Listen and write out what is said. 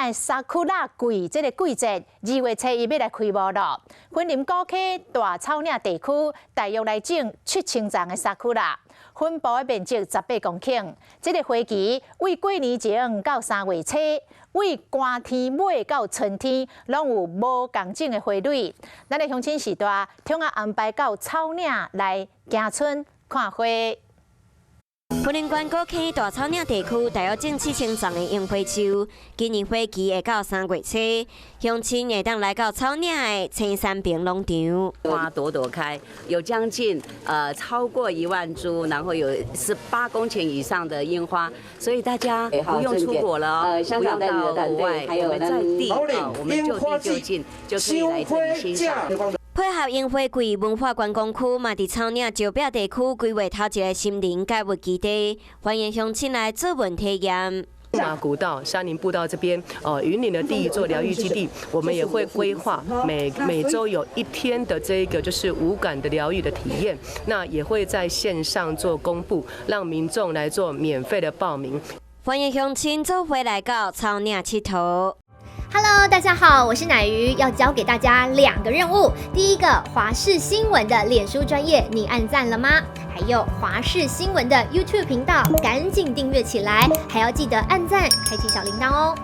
的沙库拉季这个季节，2月初1要来开幕了。云林古溪大草岭地区大约来种7000丛的沙库拉，分布的面积18公顷。这个花期为过年前到3月初，为寒天尾到春天，拢有无共种的花蕊。咱的乡亲时代，统啊安排到草岭来行村看花。云林县古溪大草岭地区大约种7000丛的樱花树，今年花期会到3月初，乡亲会当来到草岭的青山坪农场。花朵朵开，有将近超过1万株，然后有18公顷以上的樱花，所以大家不用出国了哦，不用到国外，我们在地我们就地就近就可以来这里欣赏。配合樱花季，文化观光区嘛伫草岭石壁地区规划头一个森林教育基地，欢迎乡亲来做文体验。马古道、山林步道这边，云林的第一座疗愈基地，我们也会规划每周有1天的这个就是无感的疗愈的体验，那也会在线上做公布，让民众来做免费的报名。欢迎乡亲做伙来到草岭佚佗。Hello， 大家好，我是乃瑜，要教给大家2个任务。第一个，华视新闻的脸书专页，你按赞了吗？还有华视新闻的 YouTube 频道，赶紧订阅起来，还要记得按赞，开启小铃铛哦。